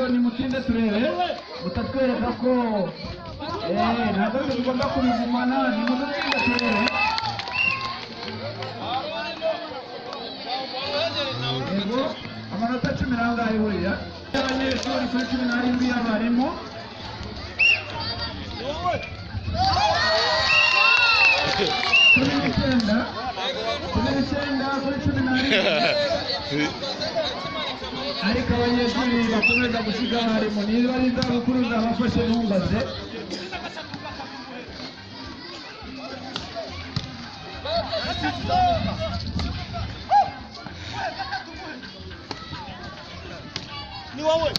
rero nimutinde turebe mutatwereka ko ntabwo tugomba kubigumana nimutinde turebe yego amanota 10 nangahe buriya abanyeshuri kuri 17 y'abarimu Tunaenda kuri 17 ariko abanyeshuri bakomeza gusiga abarimu niba ari izabukuru zabafashe ntumbaze ni wowe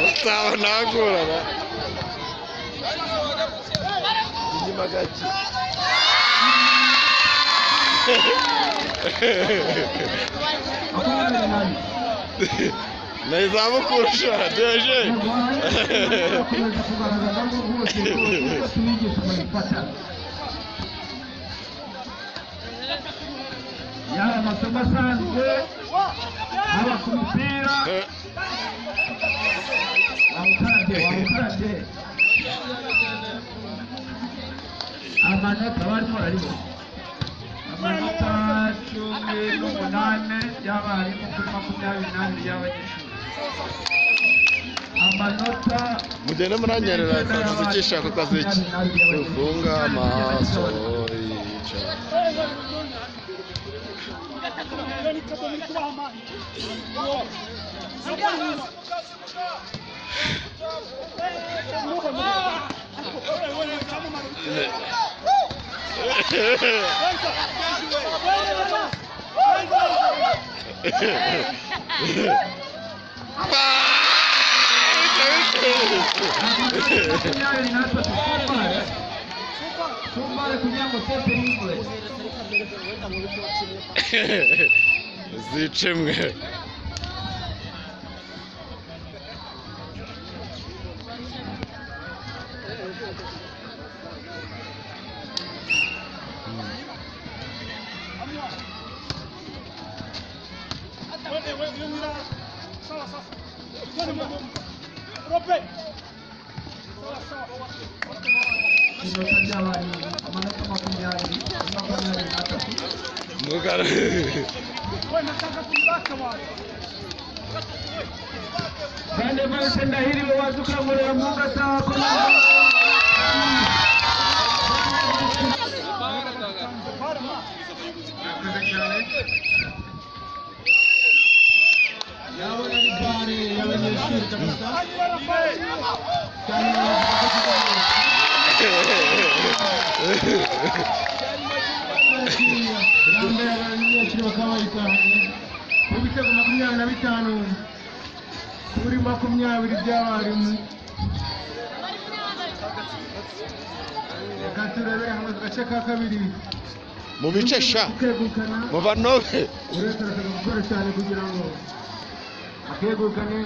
Estava na agora, né? De magatinho. Nós vamos puxar, deu jeito. Yala masomo asanzwe haba ku mupira wawukarabye amanota barimo barimo amanota 18 y'abarimu kuri 24 y'abanyeshuri amanota mugende muranyerera kuzikisha ku kaziki ufunga amaso yicara zicemwe Mugara Bande barasenda hili wazuka muri munga tako Yabona bari y'abanyeshuri kabisa Yambe abanyeshuri bakabita ubitego 25 kuri 20 by'abarimu Katurebe hamwe gace ka kabiri mu bice sha mu banove uretse gukora cyane kugira ngo akegukane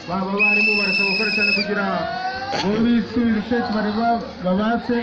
baba barimu barasaba gukora cyane kugira ngo bisubize babase